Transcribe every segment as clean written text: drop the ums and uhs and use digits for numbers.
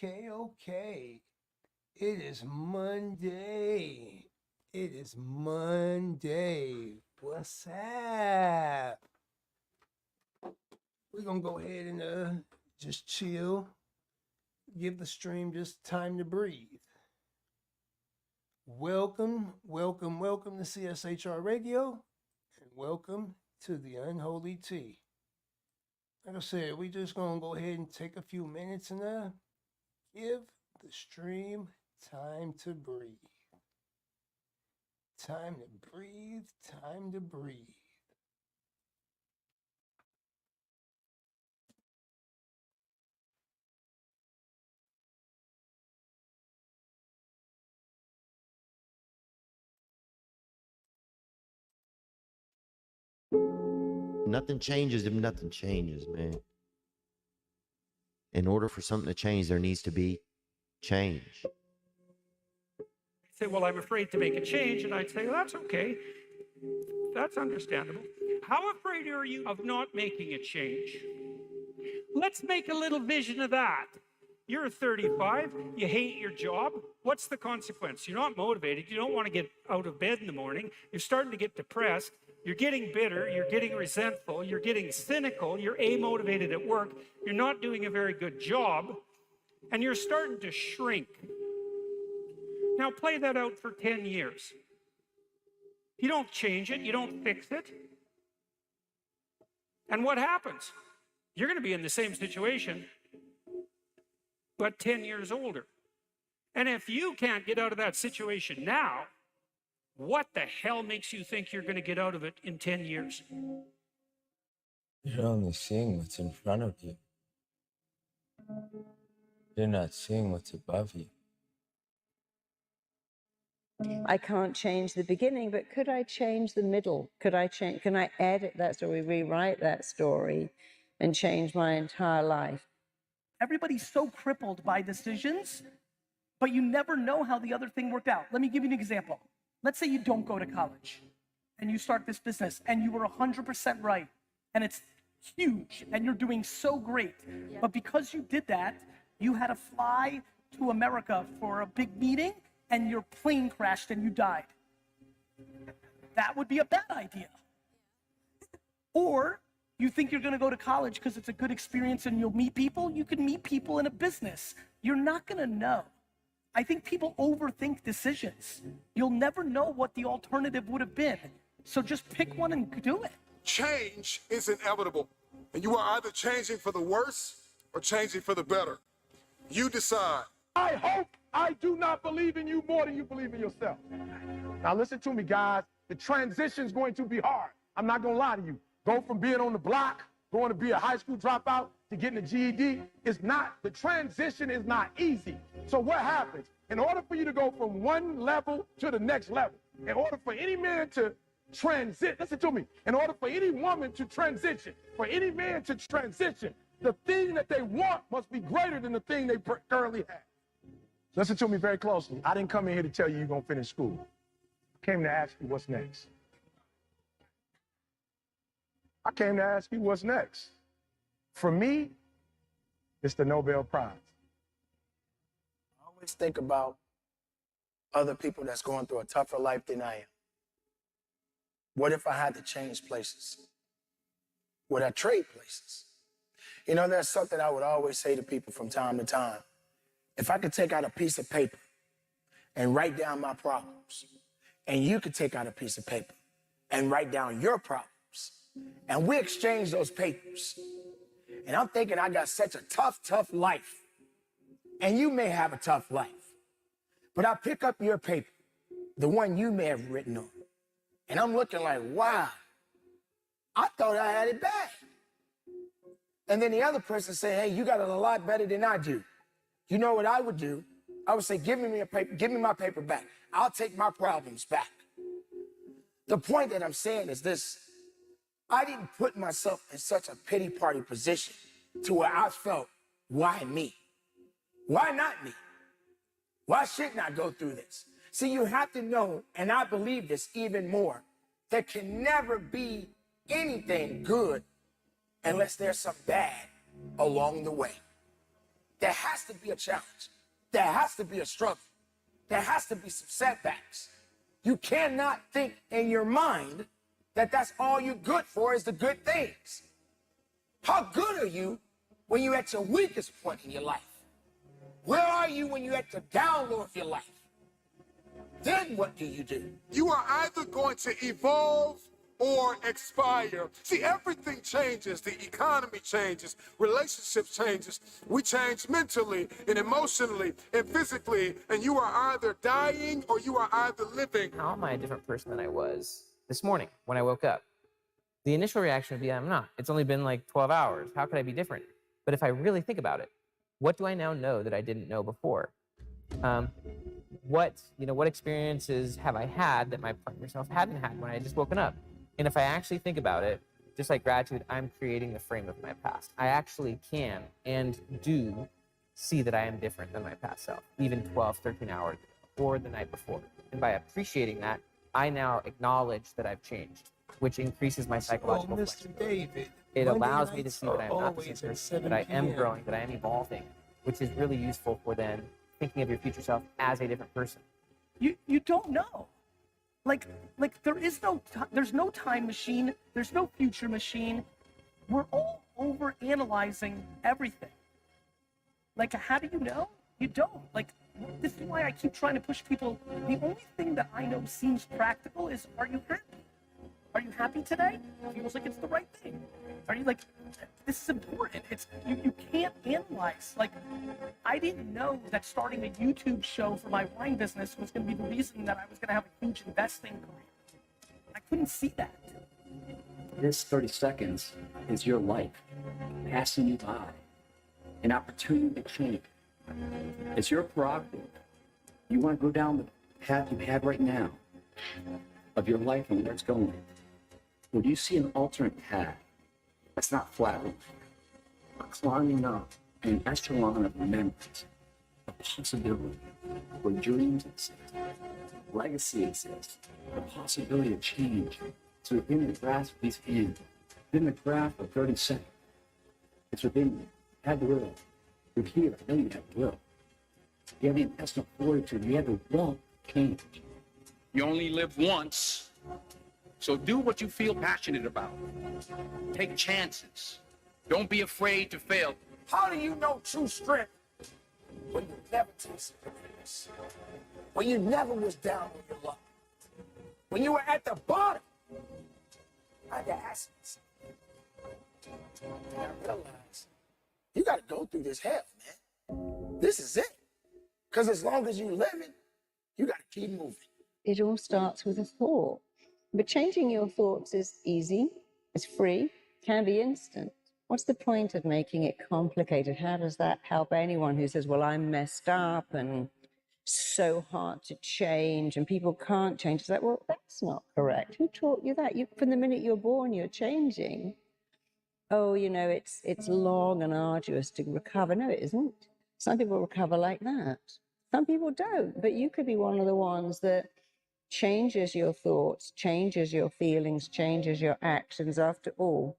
Okay. It is Monday. It is Monday. What's up? We're gonna go ahead and just chill. Give the stream just time to breathe. Welcome to CSHR Radio, and welcome to the Unholy Tea. Like I said, we just gonna go ahead and take a few minutes and give the stream time to breathe. Time to breathe, time to breathe. Nothing changes if nothing changes, man. In order for something to change, there needs to be change. Say, well, I'm afraid to make a change. And I'd say, well, that's okay. That's understandable. How afraid are you of not making a change? Let's make a little vision of that. You're 35, you hate your job. What's the consequence? You're not motivated. You don't want to get out of bed in the morning. You're starting to get depressed. You're getting bitter. You're getting resentful. You're getting cynical. You're amotivated at work. You're not doing a very good job. And you're starting to shrink. Now play that out for 10 years. You don't change it. You don't fix it. And what happens? You're going to be in the same situation, but 10 years older. And if you can't get out of that situation now, what the hell makes you think you're going to get out of it in 10 years? You're only seeing what's in front of you. You're not seeing what's above you. I can't change the beginning, but could I change the middle? Can I edit that story, rewrite that story, and change my entire life? Everybody's so crippled by decisions, but you never know how the other thing worked out. Let me give you an example. Let's say you don't go to college and you start this business and you were 100% right and it's huge and you're doing so great. Yeah. But because you did that, you had to fly to America for a big meeting and your plane crashed and you died. That would be a bad idea. Or you think you're gonna go to college because it's a good experience and you'll meet people. You can meet people in a business. You're not gonna know. I think people overthink decisions. You'll never know what the alternative would have been. So just pick one and do it. Change is inevitable. And you are either changing for the worse or changing for the better. You decide. I hope I do not believe in you more than you believe in yourself. Now listen to me, guys. The transition's going to be hard. I'm not gonna lie to you. Go from being on the block, going to be a high school dropout, to getting a GED, the transition is not easy. So what happens? In order for you to go from one level to the next level, in order for any man to transit, listen to me, in order for any woman to transition, for any man to transition, the thing that they want must be greater than the thing they currently have. Listen to me very closely. I didn't come in here to tell you you're gonna finish school. I came to ask you what's next. I came to ask you what's next. For me, it's the Nobel Prize. I always think about other people that's going through a tougher life than I am. What if I had to change places? Would I trade places? You know, there's something I would always say to people from time to time. If I could take out a piece of paper and write down my problems, and you could take out a piece of paper and write down your problems, and we exchange those papers, and I'm thinking I got such a tough life, and you may have a tough life, but I pick up your paper, the one you may have written on, and I'm looking like, wow, I thought I had it bad. And then the other person say, hey, you got it a lot better than I do. You know what I would do? I would say, give me my paper back. I'll take my problems back. The point that I'm saying is this: I didn't put myself in such a pity party position to where I felt, why me? Why not me? Why shouldn't I go through this? See, you have to know, and I believe this even more, there can never be anything good unless there's some bad along the way. there has to be a challenge. There has to be a struggle. There has to be some setbacks. You cannot think in your mind that that's all you're good for is the good things. How good are you when you're at your weakest point in your life? Where are you when you're at the down low of your life? Then what do? You are either going to evolve or expire. See, everything changes. The economy changes, relationships changes. We change mentally and emotionally and physically, and you are either dying or you are either living. How am I a different person than I was this morning when I woke up? The initial reaction would be, I'm not. It's only been like 12 hours. How could I be different? But if I really think about it, what do I now know that I didn't know before? What experiences have I had that my partner self hadn't had when I had just woken up? And if I actually think about it, just like gratitude, I'm creating the frame of my past. I actually can and do see that I am different than my past self, even 12, 13 hours ago, or the night before. And by appreciating that, I now acknowledge that I've changed, which increases my psychological Mr. flexibility. David, It Monday allows me to nights see that are I'm not the always same at person, 7 that I am p.m. growing, that I am evolving, which is really useful for then thinking of your future self as a different person. You don't know. Like there's no time machine. There's no future machine. We're all over analyzing everything. Like, how do you know? You don't. Like, this is why I keep trying to push people. The only thing that I know seems practical is, are you happy? Are you happy today? Feels like it's the right thing. Are you like, this is important. It's you can't analyze. Like, I didn't know that starting a YouTube show for my wine business was going to be the reason that I was going to have a huge investing career. I couldn't see that. This 30 seconds is your life passing you by, an opportunity to change. It's your prerogative. You want to go down the path you have right now of your life and where it's going. When you see an alternate path that's not flat, but climbing up an echelon of memories, a possibility where dreams exist, legacy exists, the possibility of change. So within the grasp of these hands, within the grasp of 30 seconds, it's within you. You have the will. You're here. I know you have the will. You have the intestinal fortitude. You have the will to change. You only live once, so do what you feel passionate about. Take chances. Don't be afraid to fail. How do you know true strength when you never tasted happiness? When you never was down on your luck? When you were at the bottom? I got ask myself. And I realized you got to go through this hell, man. This is it. Because as long as you're living, you got to keep moving. It all starts with a thought. But changing your thoughts is easy, it's free, can be instant. What's the point of making it complicated? How does that help anyone who says, well, I'm messed up and so hard to change and people can't change? It's like, well, that's not correct. Who taught you that? From the minute you're born, you're changing. Oh, it's long and arduous to recover. No, it isn't. Some people recover like that. Some people don't, but you could be one of the ones that changes your thoughts, changes your feelings, changes your actions after all.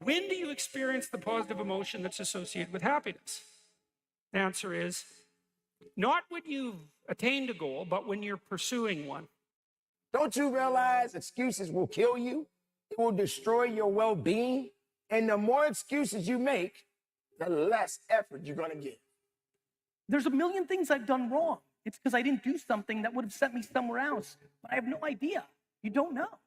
When do you experience the positive emotion that's associated with happiness? The answer is not when you've attained a goal, but when you're pursuing one. Don't you realize excuses will kill you? It will destroy your well-being. And the more excuses you make, the less effort you're going to give. There's a million things I've done wrong. It's because I didn't do something that would have sent me somewhere else. But I have no idea. You don't know.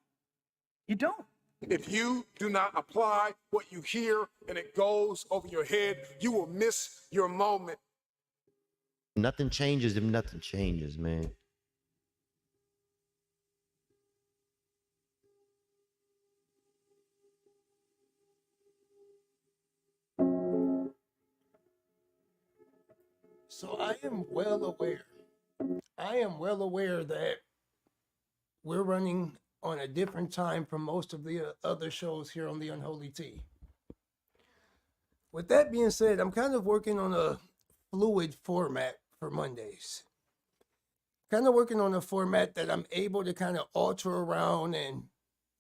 You don't. If you do not apply what you hear and it goes over your head, you will miss your moment. Nothing changes if nothing changes, man. So I am well aware that we're running on a different time from most of the other shows here on the Unholy Tea. With that being said, I'm kind of working on a fluid format for Mondays. Kind of working on a format that I'm able to kind of alter around and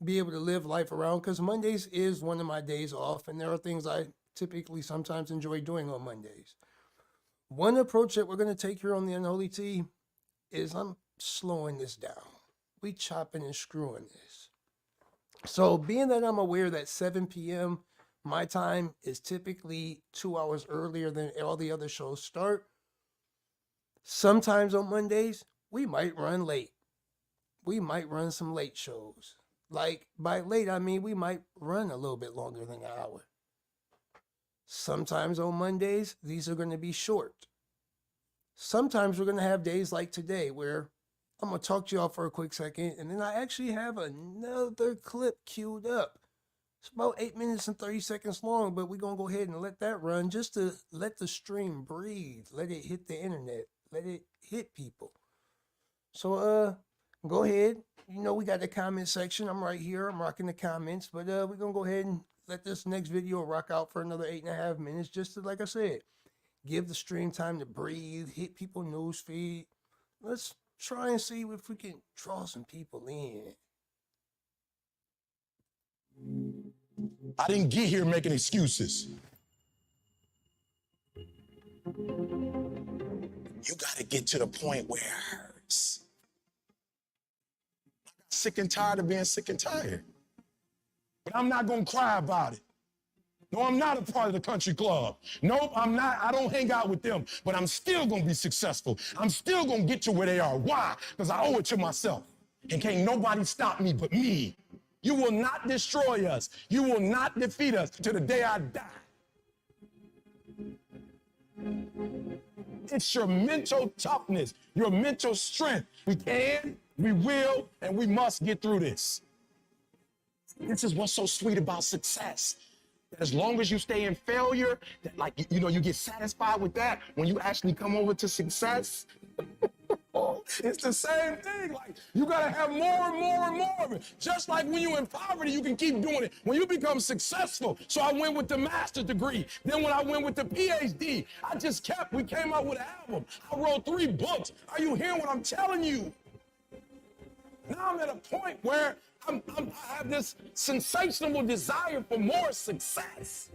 be able to live life around, because Mondays is one of my days off, and there are things I typically sometimes enjoy doing on Mondays. One approach that we're going to take here on the Unholy Tea is I'm slowing this down. We chopping and screwing this. So being that I'm aware that 7 p.m. my time is typically 2 hours earlier than all the other shows start, sometimes on Mondays, we might run late. We might run some late shows. Like, by late, I mean we might run a little bit longer than an hour. Sometimes on Mondays, these are going to be short. Sometimes we're going to have days like today where I'm going to talk to y'all for a quick second, and then I actually have another clip queued up. It's about 8 minutes and 30 seconds long, but we're going to go ahead and let that run just to let the stream breathe. Let it hit the internet. Let it hit people. So, go ahead. You know, we got the comment section. I'm right here. I'm rocking the comments, but we're going to go ahead and let this next video rock out for another 8.5 minutes, just to, like I said, give the stream time to breathe, hit people news feed. Let's try and see if we can draw some people in. I didn't get here making excuses. You got to get to the point where it hurts. I got sick and tired of being sick and tired. But I'm not going to cry about it. No, I'm not a part of the country club. Nope, I'm not. I don't hang out with them. But I'm still going to be successful. I'm still going to get to where they are. Why? Because I owe it to myself. And can't nobody stop me but me. You will not destroy us. You will not defeat us to the day I die. It's your mental toughness, your mental strength. We can, we will, and we must get through this. This is what's so sweet about success. As long as you stay in failure, that, like, you know, you get satisfied with that. When you actually come over to success, it's the same thing. Like, you gotta have more and more and more of it. Just like when you're in poverty, you can keep doing it. When you become successful, so I went with the master's degree. Then when I went with the PhD, we came out with an album. I wrote 3 books. Are you hearing what I'm telling you? Now I'm at a point where I have this sensational desire for more success.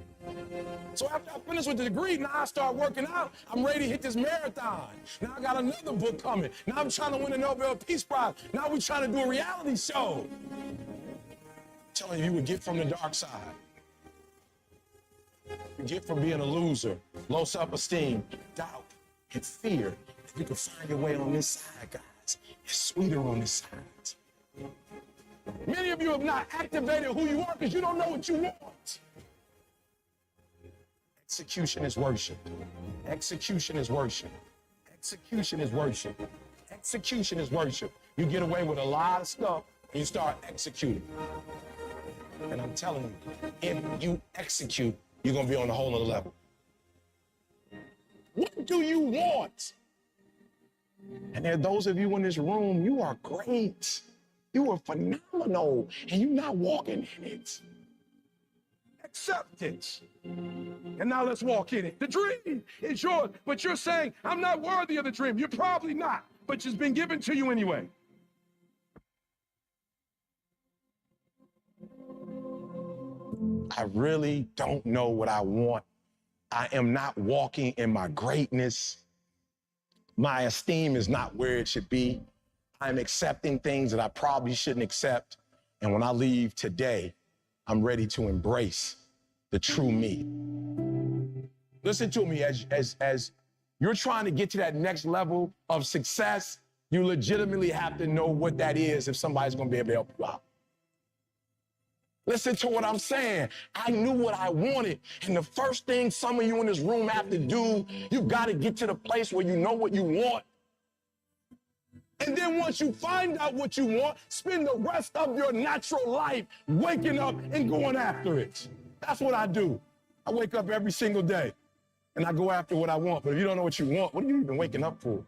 So after I finish with the degree, now I start working out. I'm ready to hit this marathon. Now I got another book coming. Now I'm trying to win a Nobel Peace Prize. Now we're trying to do a reality show. I'm telling you, you would get from the dark side. You get from being a loser, low self-esteem, doubt, and fear. You can find your way on this side, guys. It's sweeter on this side. Many of you have not activated who you are because you don't know what you want. Execution is worship. Execution is worship. Execution is worship. Execution is worship. You get away with a lot of stuff and you start executing. And I'm telling you, if you execute, you're going to be on a whole other level. What do you want? And there are those of you in this room, you are great. You are phenomenal, and you're not walking in it. Accept it. And now let's walk in it. The dream is yours, but you're saying, I'm not worthy of the dream. You're probably not, but it's been given to you anyway. I really don't know what I want. I am not walking in my greatness. My esteem is not where it should be. I'm accepting things that I probably shouldn't accept. And when I leave today, I'm ready to embrace the true me. Listen to me, as you're trying to get to that next level of success, you legitimately have to know what that is if somebody's gonna be able to help you out. Listen to what I'm saying. I knew what I wanted. And the first thing some of you in this room have to do, you've got to get to the place where you know what you want. And then once you find out what you want, spend the rest of your natural life waking up and going after it. That's what I do. I wake up every single day and I go after what I want. But if you don't know what you want, what are you even waking up for?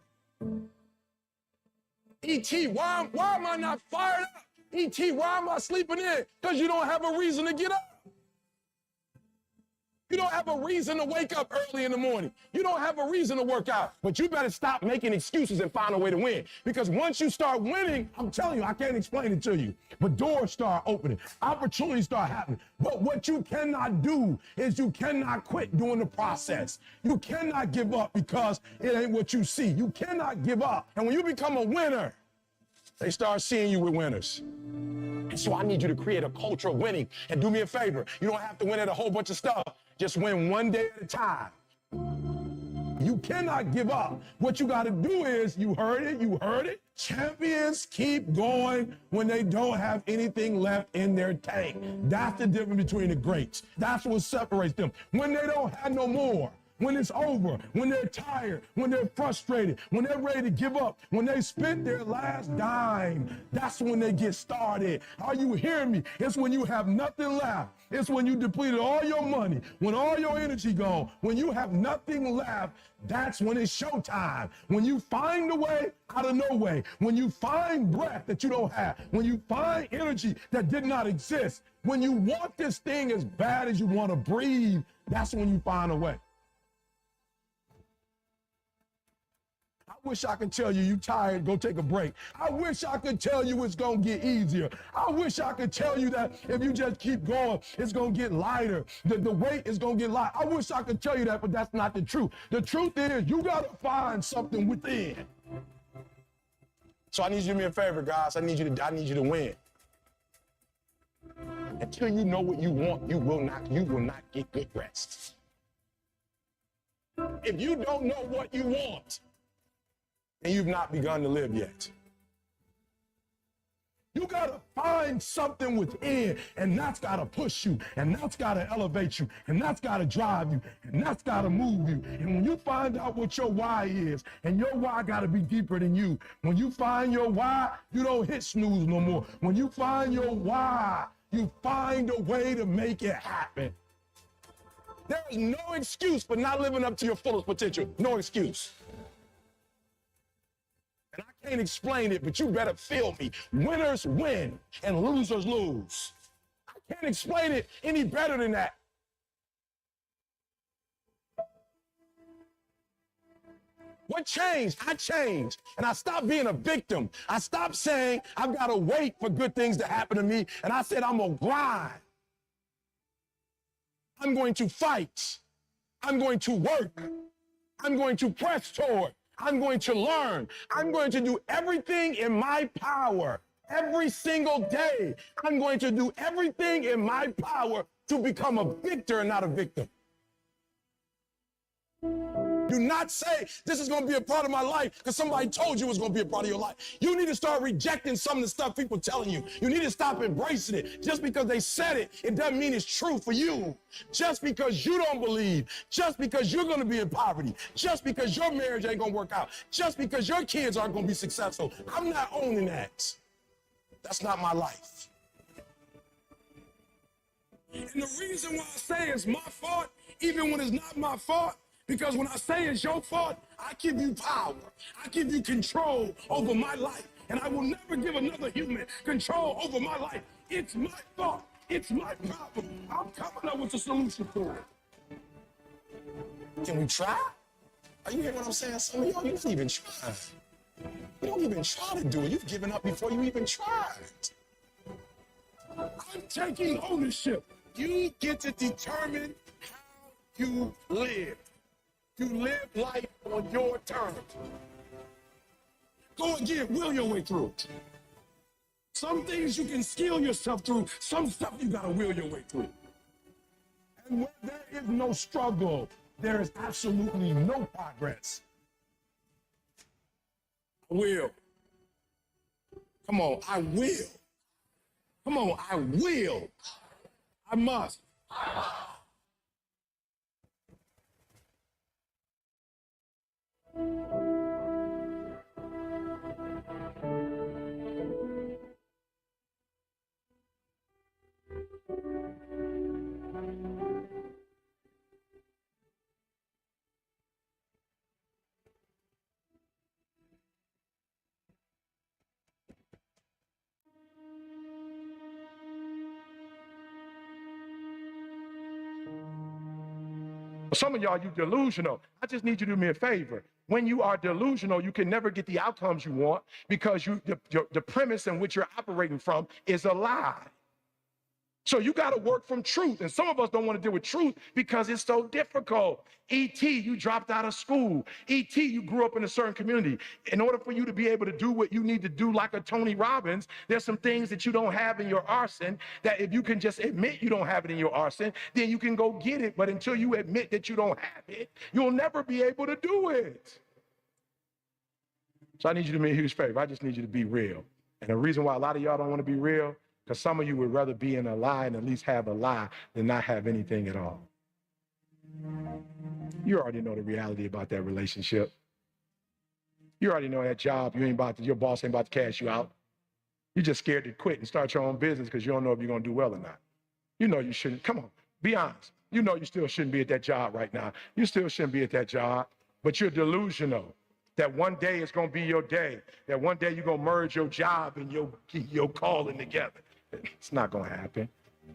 E.T., why am I not fired up? E.T., why am I sleeping in? Because you don't have a reason to get up. You don't have a reason to wake up early in the morning. You don't have a reason to work out. But you better stop making excuses and find a way to win. Because once you start winning, I'm telling you, I can't explain it to you. But doors start opening. Opportunities start happening. But what you cannot do is you cannot quit doing the process. You cannot give up because it ain't what you see. You cannot give up. And when you become a winner, they start seeing you with winners. And so I need you to create a culture of winning. And do me a favor. You don't have to win at a whole bunch of stuff. Just win one day at a time. You cannot give up. What you got to do is, you heard it. Champions keep going when they don't have anything left in their tank. That's the difference between the greats. That's what separates them. When they don't have no more. When it's over, when they're tired, when they're frustrated, when they're ready to give up, when they spent their last dime, that's when they get started. Are you hearing me? It's when you have nothing left. It's when you depleted all your money, when all your energy gone, when you have nothing left, that's when it's showtime. When you find a way out of no way, when you find breath that you don't have, when you find energy that did not exist, when you want this thing as bad as you want to breathe, that's when you find a way. I wish I could tell you you tired, go take a break. I wish I could tell you it's gonna get easier. I wish I could tell you that if you just keep going, it's gonna get lighter. The weight is gonna get light. I wish I could tell you that, but that's not the truth. The truth is you gotta find something within. So I need you to do me a favor, guys. I need you to win. Until you know what you want, you will not get good rest. If you don't know what you want, and you've not begun to live yet. You gotta find something within, and that's gotta push you, and that's gotta elevate you, and that's gotta drive you, and that's gotta move you. And when you find out what your why is, and your why gotta be deeper than you, when you find your why, you don't hit snooze no more. When you find your why, you find a way to make it happen. There is no excuse for not living up to your fullest potential. No excuse. And I can't explain it, but you better feel me. Winners win and losers lose. I can't explain it any better than that. What changed? I changed. And I stopped being a victim. I stopped saying I've got to wait for good things to happen to me. And I said, I'm going to grind. I'm going to fight. I'm going to work. I'm going to press toward. I'm going to learn. I'm going to do everything in my power every single day. I'm going to do everything in my power to become a victor and not a victim. Do not say this is going to be a part of my life because somebody told you it was going to be a part of your life. You need to start rejecting some of the stuff people telling you. You need to stop embracing it. Just because they said it, it doesn't mean it's true for you. Just because you don't believe, just because you're going to be in poverty, just because your marriage ain't going to work out, just because your kids aren't going to be successful, I'm not owning that. That's not my life. And the reason why I say it's my fault, even when it's not my fault, because when I say it's your fault, I give you power. I give you control over my life. And I will never give another human control over my life. It's my fault. It's my problem. I'm coming up with a solution for it. Can we try? Are you hearing what I'm saying? Some of y'all, you don't even try. You don't even try to do it. You've given up before you even tried. I'm taking ownership. You get to determine how you live. You live life on your terms. Go again, will your way through it. Some things you can skill yourself through, some stuff you gotta will your way through. And where there is no struggle, there is absolutely no progress. I will. Come on, I will. Come on, I will. I must. Some of y'all, you delusional. I just need you to do me a favor. When you are delusional, you can never get the outcomes you want because the premise in which you're operating from is a lie. So you got to work from truth. And some of us don't want to deal with truth because it's so difficult. E.T., you dropped out of school. E.T., you grew up in a certain community. In order for you to be able to do what you need to do like a Tony Robbins, there's some things that you don't have in your arsenal that if you can just admit you don't have it in your arsenal, then you can go get it. But until you admit that you don't have it, you'll never be able to do it. So I need you to do me a huge favor. I just need you to be real. And the reason why a lot of y'all don't want to be real, because some of you would rather be in a lie and at least have a lie than not have anything at all. You already know the reality about that relationship. You already know that job, your boss ain't about to cash you out. You're just scared to quit and start your own business because you don't know if you're going to do well or not. You know you shouldn't. Come on, be honest. You know you still shouldn't be at that job right now. You still shouldn't be at that job, but you're delusional that one day is going to be your day, that one day you're going to merge your job and your calling together. It's not going to happen.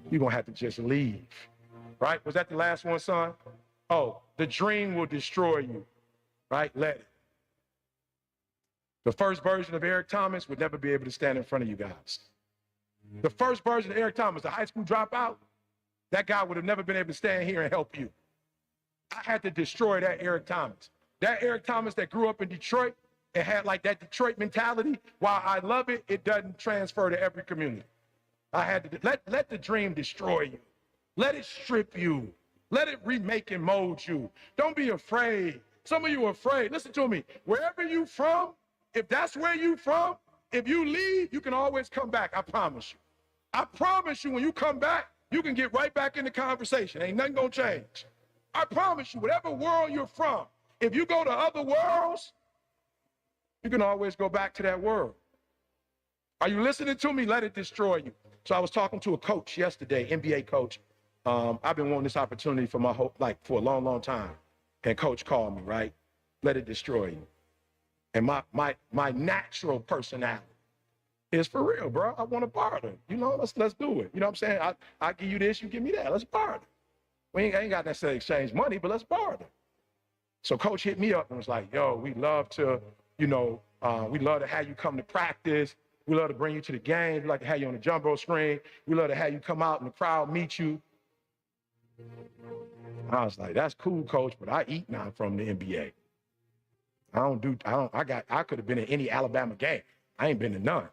You're going to have to just leave, right? Was that the last one, son? Oh, the dream will destroy you, right? Let it. The first version of Eric Thomas would never be able to stand in front of you guys. The first version of Eric Thomas, the high school dropout, that guy would have never been able to stand here and help you. I had to destroy that Eric Thomas. That Eric Thomas that grew up in Detroit and had like that Detroit mentality, while I love it, it doesn't transfer to every community. I had to let the dream destroy you. Let it strip you. Let it remake and mold you. Don't be afraid. Some of you are afraid. Listen to me. Wherever you from, if that's where you from, if you leave, you can always come back. I promise you. I promise you, when you come back, you can get right back in the conversation. Ain't nothing gonna change. I promise you, whatever world you're from, if you go to other worlds, you can always go back to that world. Are you listening to me? Let it destroy you. So I was talking to a coach yesterday, NBA coach. I've been wanting this opportunity for for a long, long time. And coach called me, right? Let it destroy you. And my natural personality is for real, bro. I want to barter. You know, let's do it. You know what I'm saying? I give you this, you give me that. Let's barter. We ain't got necessarily exchange money, but let's barter. So coach hit me up and was like, yo, we'd love to, we'd love to have you come to practice. We love to bring you to the game. We like to have you on the jumbo screen. We love to have you come out in the crowd, meet you. I was like, that's cool, coach, but I eat now from the NBA. I could have been in any Alabama game. I ain't been to none.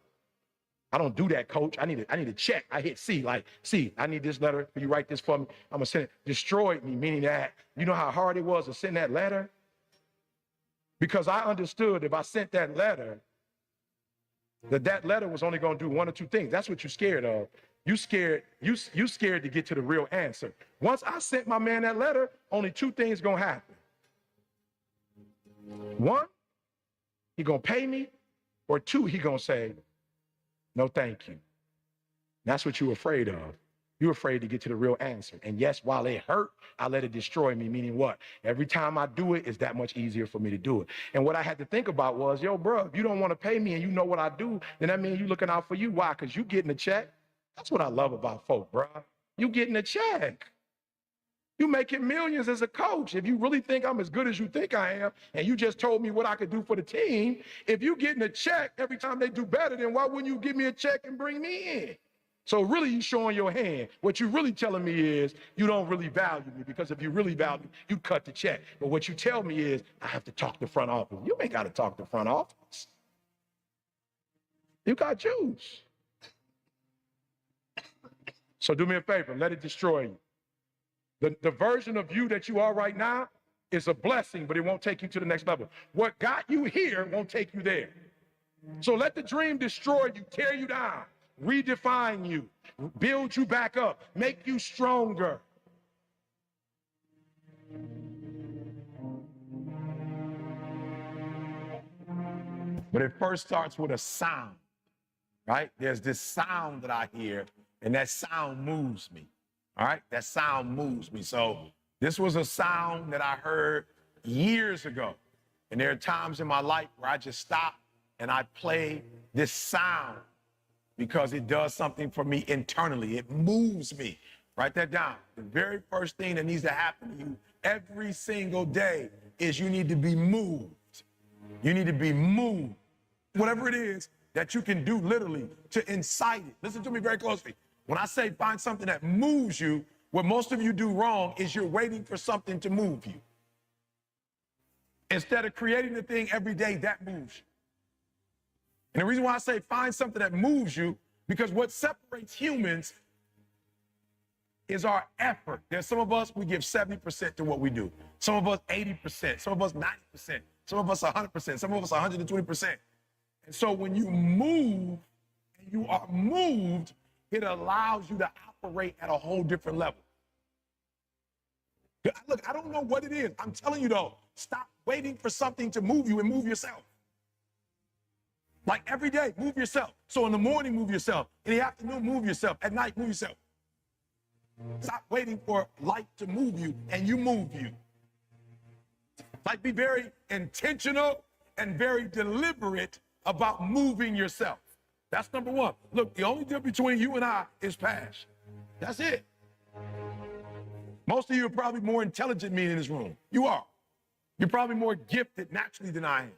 I don't do that, coach. I need a check. I hit C, like, C, I need this letter. Can you write this for me? I'm gonna send it. Destroyed me, meaning that, you know how hard it was to send that letter? Because I understood if I sent that letter, that letter was only gonna do one or two things. That's what you're scared of. You scared to get to the real answer. Once I sent my man that letter, only two things gonna happen. One, he gonna pay me, or two, he gonna say, no, thank you. That's what you're afraid of. You're afraid to get to the real answer. And yes, while it hurt, I let it destroy me, meaning what? Every time I do it, it's that much easier for me to do it. And what I had to think about was, yo, bro, if you don't want to pay me and you know what I do, then that means you looking out for you. Why? Because you getting a check. That's what I love about folk, bro. You getting a check. You making millions as a coach. If you really think I'm as good as you think I am, and you just told me what I could do for the team, if you getting a check every time they do better, then why wouldn't you give me a check and bring me in? So really you showing your hand. What you really telling me is you don't really value me, because if you really value me, you cut the check. But what you tell me is I have to talk to front office. You ain't got to talk to front office. You got juice. So do me a favor, let it destroy you. The version of you that you are right now is a blessing, but it won't take you to the next level. What got you here won't take you there. So let the dream destroy you, tear you down, redefine you, build you back up, make you stronger. But it first starts with a sound, right? There's this sound that I hear, and that sound moves me. All right, that sound moves me. So this was a sound that I heard years ago. And there are times in my life where I just stop and I play this sound because it does something for me internally. It moves me. Write that down. The very first thing that needs to happen to you every single day is you need to be moved. You need to be moved. Whatever it is that you can do literally to incite it. Listen to me very closely. When I say find something that moves you, what most of you do wrong is you're waiting for something to move you. Instead of creating the thing every day that moves you. And the reason why I say find something that moves you, because what separates humans is our effort. There's some of us, we give 70% to what we do. Some of us 80%, some of us 90%, some of us 100%, some of us 120%. And so when you move and you are moved, it allows you to operate at a whole different level. Look, I don't know what it is. I'm telling you though, stop waiting for something to move you and move yourself. Like every day, move yourself. So in the morning, move yourself. In the afternoon, move yourself. At night, move yourself. Stop waiting for light to move you and you move you. Like be very intentional and very deliberate about moving yourself. That's number one. Look, the only difference between you and I is passion. That's it. Most of you are probably more intelligent than me in this room. You are. You're probably more gifted naturally than I am.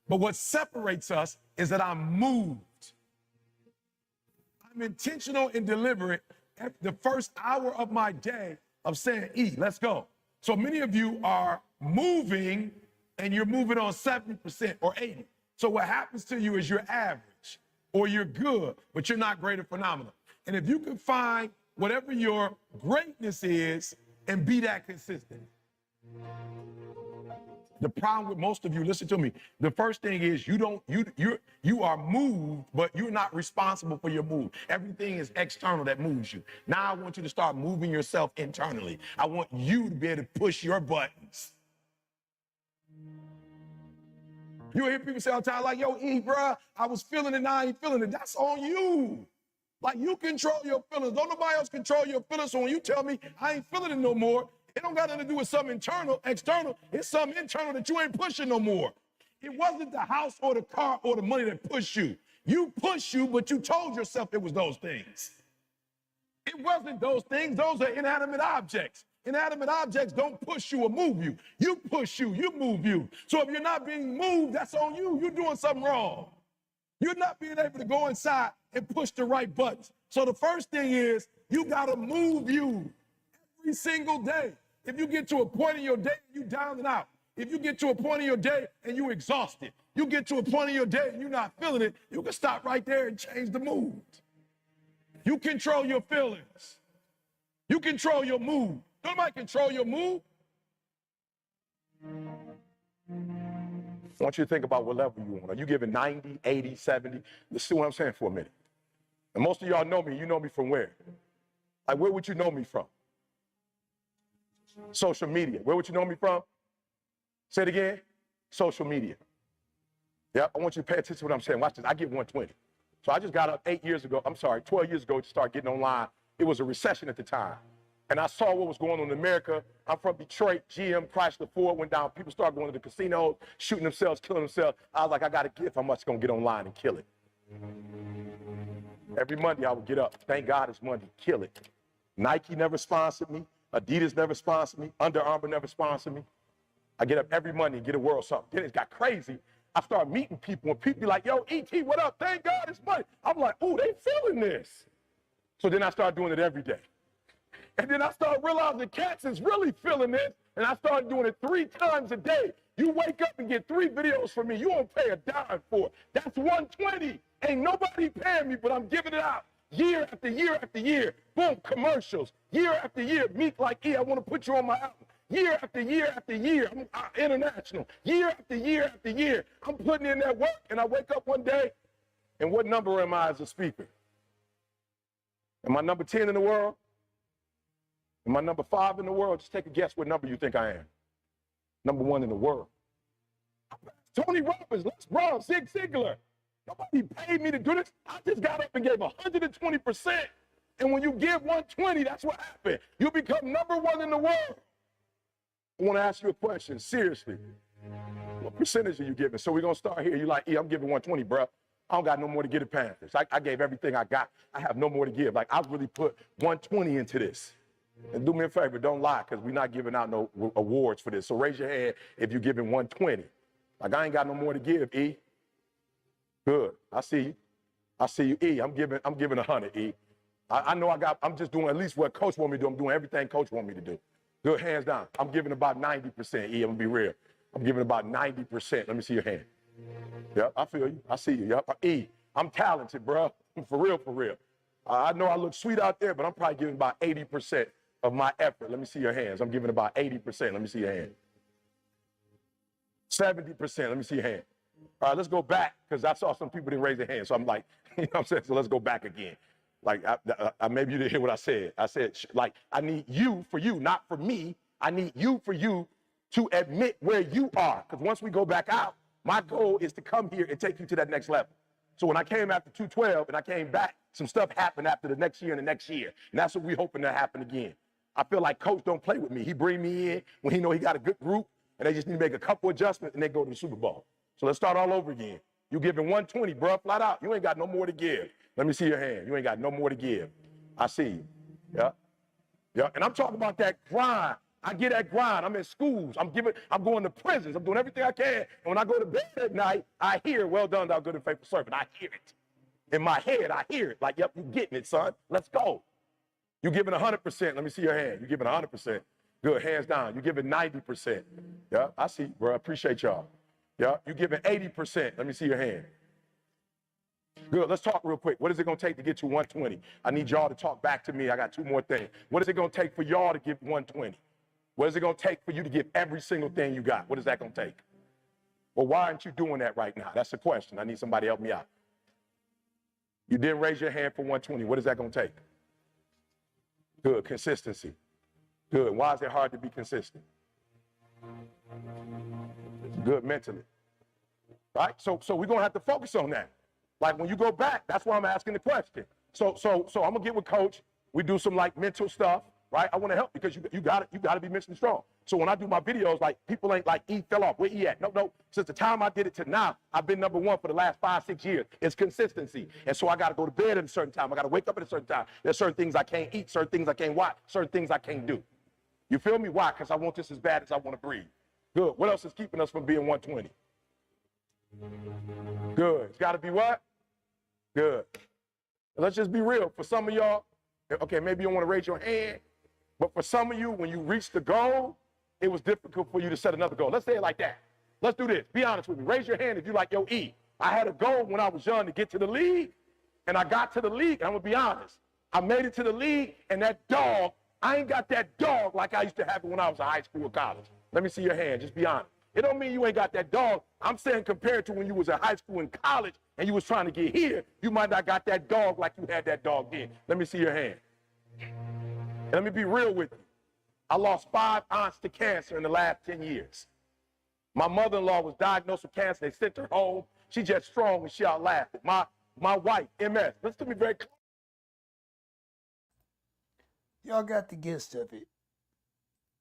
But what separates us is that I'm moved. I'm intentional and deliberate at the first hour of my day of saying, E, let's go. So many of you are moving and you're moving on 70% or 80. So what happens to you is you're average or you're good, but you're not great or phenomenal. And if you can find whatever your greatness is and be that consistent. The problem with most of you, listen to me. The first thing is you are moved, but you're not responsible for your move. Everything is external that moves you. Now I want you to start moving yourself internally. I want you to be able to push your buttons. You hear people say all the time, like, yo, E, bruh, I was feeling it, now I ain't feeling it. That's on you. Like, you control your feelings. Don't nobody else control your feelings. So when you tell me I ain't feeling it no more, it don't got nothing to do with something internal, external. It's something internal that you ain't pushing no more. It wasn't the house or the car or the money that pushed you. You pushed you, but you told yourself it was those things. It wasn't those things. Those are inanimate objects. Inanimate objects don't push you or move you. You push you, you move you. So if you're not being moved, that's on you. You're doing something wrong. You're not being able to go inside and push the right buttons. So the first thing is you got to move you. Every single day. If you get to a point in your day, you down and out. If you get to a point in your day and you exhausted, you get to a point in your day and you're not feeling it, you can stop right there and change the mood. You control your feelings. You control your mood. Nobody control your mood. I want you to think about what level you on. Are you giving 90, 80, 70? Let's see what I'm saying for a minute. And most of y'all know me. You know me from where? Like, where would you know me from? Social media. Where would you know me from? Say it again. Social media. Yeah, I want you to pay attention to what I'm saying. Watch this. I get 120. So I just got up 12 years ago to start getting online. It was a recession at the time. And I saw what was going on in America. I'm from Detroit. GM, Chrysler, Ford went down. People started going to the casinos, shooting themselves, killing themselves. I was like, I got a gift. I'm just going to get online and kill it. Every Monday I would get up. Thank God it's Monday. Kill it. Nike never sponsored me. Adidas never sponsored me. Under Armour never sponsored me. I get up every Monday and get a world something. Then it got crazy. I started meeting people and people be like, yo, E.T., what up? Thank God it's Monday. I'm like, ooh, they feeling this. So then I started doing it every day. And then I started realizing cats is really feeling this. And I started doing it 3 times a day. You wake up and get 3 videos from me. You won't pay a dime for it. That's 120. Ain't nobody paying me, but I'm giving it out. Year after year after year. Boom, commercials. Year after year. Meet like, E, I want to put you on my album. Year after year after year. I'm international. Year after year after year. I'm putting in that work. And I wake up one day, and what number am I as a speaker? Am I number 10 in the world? Am I number 5 in the world? Just take a guess what number you think I am. Number 1 in the world. Tony Robbins, Les Brown, Zig Ziglar. Nobody paid me to do this. I just got up and gave 120%. And when you give 120, that's what happened. You become number 1 in the world. I want to ask you a question, seriously. What percentage are you giving? So we're going to start here. You're like, E, I'm giving 120, bro. I don't got no more to give to Panthers. I gave everything I got. I have no more to give. Like, I really put 120 into this. And do me a favor, don't lie, because we're not giving out no awards for this. So raise your hand if you're giving 120. Like, I ain't got no more to give, E. Good. I see you. I see you, E. I'm giving 100, E. I know I'm just doing at least what Coach want me to do. I'm doing everything Coach want me to do. Good, hands down. I'm giving about 90%, E. I'm gonna be real. I'm giving about 90%. Let me see your hand. Yep, I feel you. I see you. Yep. E, I'm talented, bro. For real, for real. I know I look sweet out there, but I'm probably giving about 80% of my effort. Let me see your hands. I'm giving about 80%. Let me see your hand. 70%. Let me see your hand. All right, let's go back, because I saw some people didn't raise their hand. So I'm like, you know what I'm saying? So let's go back again. Like, maybe you didn't hear what I said. I said, like, I need you for you, not for me. I need you for you to admit where you are. Because once we go back out, my goal is to come here and take you to that next level. So when I came after 212 and I came back, some stuff happened after the next year and the next year. And that's what we're hoping to happen again. I feel like Coach don't play with me. He bring me in when he know he got a good group, and they just need to make a couple adjustments and they go to the Super Bowl. So let's start all over again. You giving 120, bro, flat out. You ain't got no more to give. Let me see your hand. You ain't got no more to give. I see you. Yeah. Yeah. And I'm talking about that grind. I get that grind. I'm in schools. I'm going to prisons. I'm doing everything I can. And when I go to bed at night, I hear, well done, thou good and faithful servant. I hear it. In my head, I hear it. Like, yep, you getting it, son. Let's go. You giving 100%. Let me see your hand. You giving 100%. Good, hands down. You giving 90%. Yeah, I see, bro. I appreciate y'all. Yeah, you giving 80%. Let me see your hand. Good, let's talk real quick. What is it gonna take to get to 120? I need y'all to talk back to me. I got two more things. What is it gonna take for y'all to give 120? What is it gonna take for you to give every single thing you got? What is that gonna take? Well, why aren't you doing that right now? That's the question. I need somebody to help me out. You didn't raise your hand for 120. What is that gonna take? Good, consistency. Good, why is it hard to be consistent? Good, mentally. Right? So we're gonna have to focus on that. Like when you go back, that's why I'm asking the question. So I'm gonna get with Coach. We do some like mental stuff, right? I want to help because you got to be mentally strong. So when I do my videos, like people ain't like, E fell off. Where E at? No. Since the time I did it to now, I've been #1 for the last 5-6 years. It's consistency. And so I got to go to bed at a certain time. I got to wake up at a certain time. There's certain things I can't eat, certain things I can't watch, certain things I can't do. You feel me? Why? Because I want this as bad as I want to breathe. Good. What else is keeping us from being 120? Good. It's got to be what? Good. Let's just be real. For some of y'all, okay, maybe you don't want to raise your hand, but for some of you, when you reach the goal, it was difficult for you to set another goal. Let's say it like that. Let's do this. Be honest with me. Raise your hand if you like, yo, E, I had a goal when I was young to get to the league, and I got to the league, and I'm going to be honest. I made it to the league, and that dog, I ain't got that dog like I used to have it when I was in high school or college. Let me see your hand. Just be honest. It don't mean you ain't got that dog. I'm saying compared to when you was in high school and college and you was trying to get here, you might not got that dog like you had that dog then. Let me see your hand. And let me be real with you. I lost 5 aunts to cancer in the last 10 years. My mother-in-law was diagnosed with cancer. They sent her home. She just strong and she outlasted. My wife, MS. Listen to me very close. Y'all got the gist of it.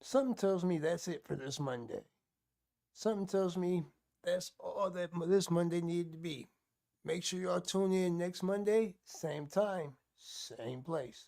Something tells me that's it for this Monday. Something tells me that's all that this Monday needed to be. Make sure y'all tune in next Monday, same time, same place.